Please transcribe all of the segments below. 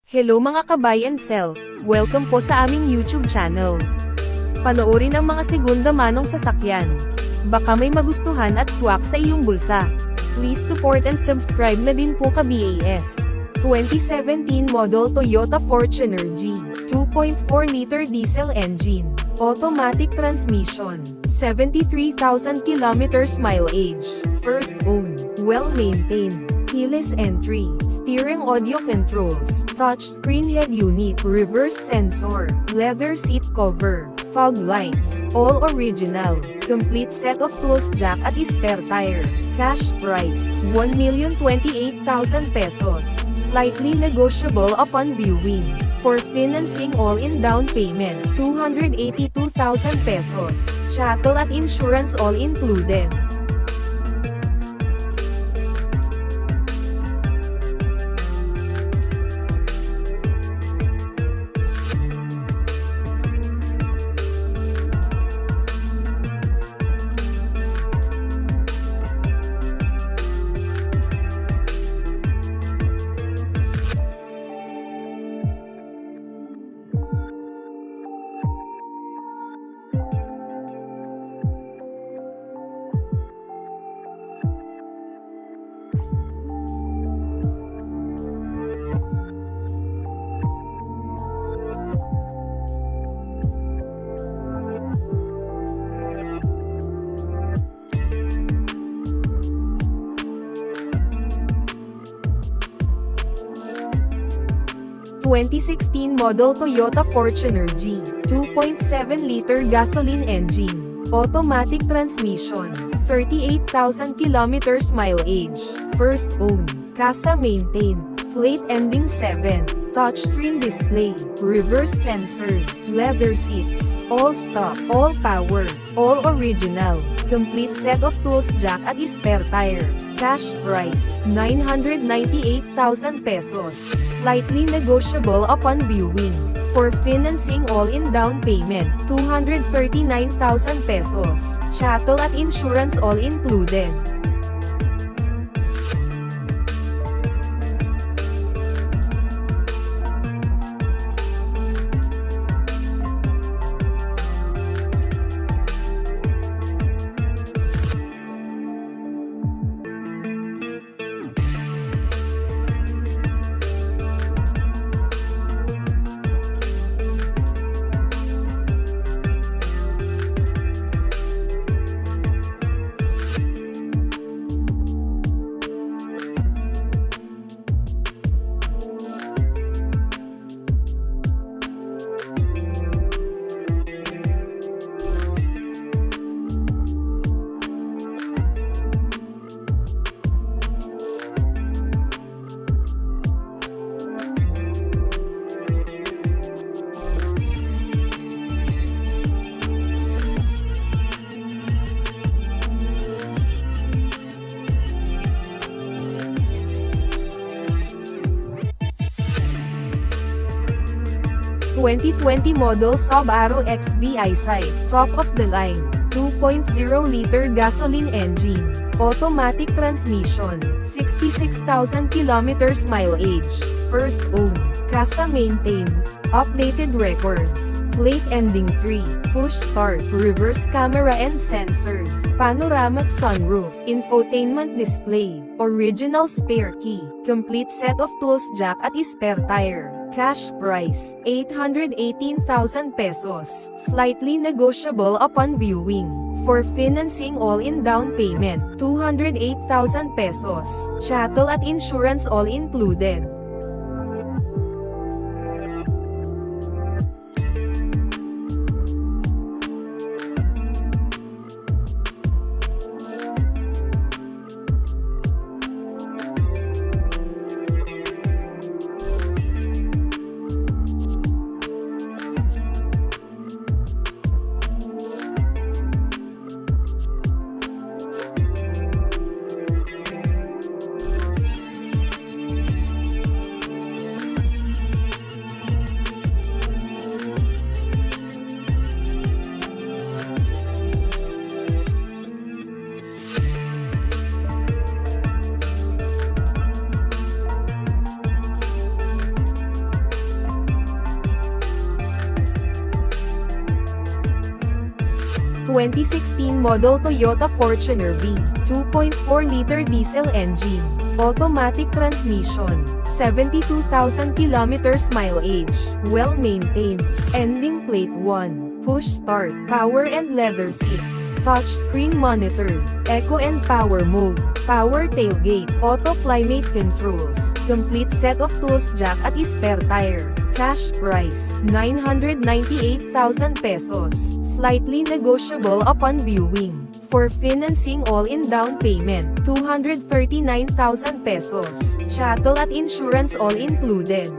Hello mga ka-buy and sell, welcome po sa aming YouTube channel. Panoorin ang mga segunda manong sasakyan. Baka may magustuhan at swak sa iyong bulsa. Please support and subscribe na din po ka-BAS. 2017 model Toyota Fortuner G, 2.4-liter diesel engine, automatic transmission, 73,000 kilometers mileage, first owned, well-maintained. Keyless entry, steering audio controls, touchscreen head unit, reverse sensor, leather seat cover, fog lights, all original, complete set of tools jack at spare tire, cash price, 1,028,000 pesos, slightly negotiable upon viewing, for financing all-in down payment, 282,000 pesos, chattel at insurance all included. 2016 model Toyota Fortuner G, 2.7-liter gasoline engine, automatic transmission, 38,000 kilometers mileage, first owned, casa maintained, plate ending 7, touchscreen display, reverse sensors, leather seats, all stock, all power, all original, complete set of tools jack at spare tire, cash price, 998,000 pesos, slightly negotiable upon viewing, for financing all-in down payment, 239,000 pesos, chattel at insurance all included. (2020 model Subaru XV Eyesight, top of the line, 2.0-liter gasoline engine, automatic transmission, 66,000 kilometers mileage, first owned, casa maintained, updated records, plate ending 3, push start, reverse camera and sensors, panoramic sunroof, infotainment display, original spare key, complete set of tools jack at spare tire. Cash price, 818,000 pesos, slightly negotiable upon viewing, for financing all-in down payment, 208,000 pesos, chattel at insurance all included. 2016 model Toyota Fortuner V, 2.4-liter diesel engine, automatic transmission, 72,000 kilometers mileage, well-maintained, ending plate 1, push start, power and leather seats, touchscreen monitors, eco and power mode, power tailgate, auto climate controls, complete set of tools jack at spare tire. Cash price, 998,000 pesos, slightly negotiable upon viewing. For financing all-in down payment, 239,000 pesos, chattel at insurance all included.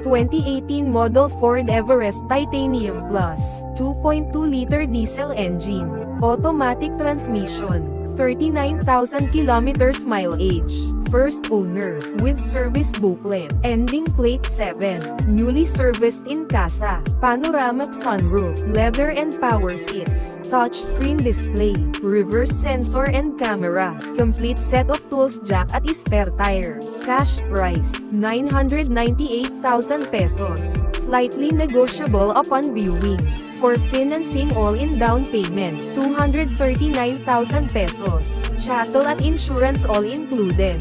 (2018 model Ford Everest Titanium Plus, 2.2-liter diesel engine, automatic transmission, 39,000 kilometers mileage, first owner, with service booklet, ending plate 7, newly serviced in casa, panoramic sunroof, leather and power seats, touchscreen display, reverse sensor and camera, complete set of tools jack at spare tire. Cash price, 998,000 pesos, slightly negotiable upon viewing. For financing all-in down payment, 239,000 pesos, chattel at insurance all included.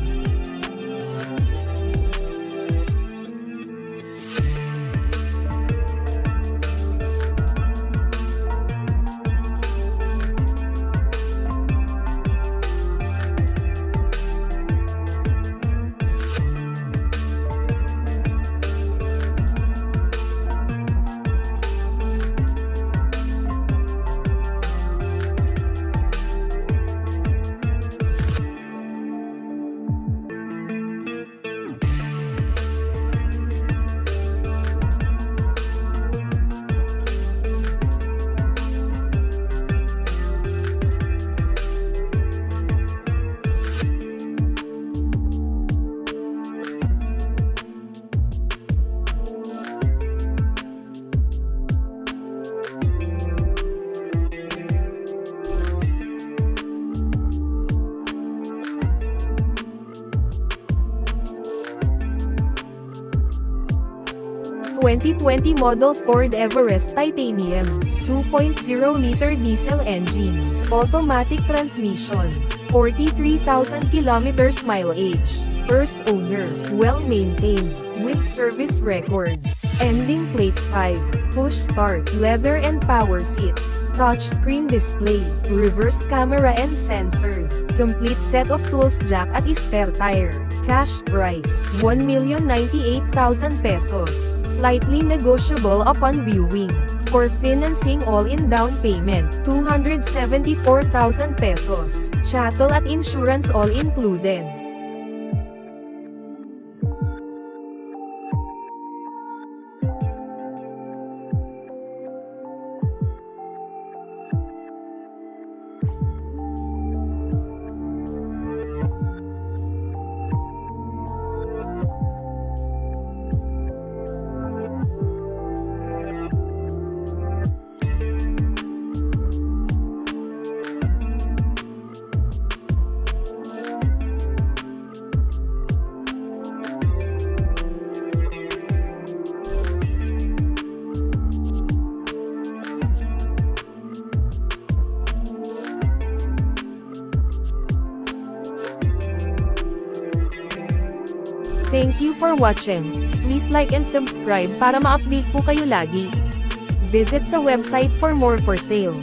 (2020 model Ford Everest Titanium, 2.0-liter diesel engine, automatic transmission, 43,000 kilometers mileage, first owner, well-maintained, with service records, ending plate 5, push start, leather and power seats, touchscreen display, reverse camera and sensors, complete set of tools jack at spare tire. Cash price, 1,098,000 pesos, slightly negotiable upon viewing. For financing all-in down payment, 274,000 pesos, chattel at insurance all included. Thank you for watching. Please like and subscribe para ma-update po kayo lagi. Visit sa website for more for sale.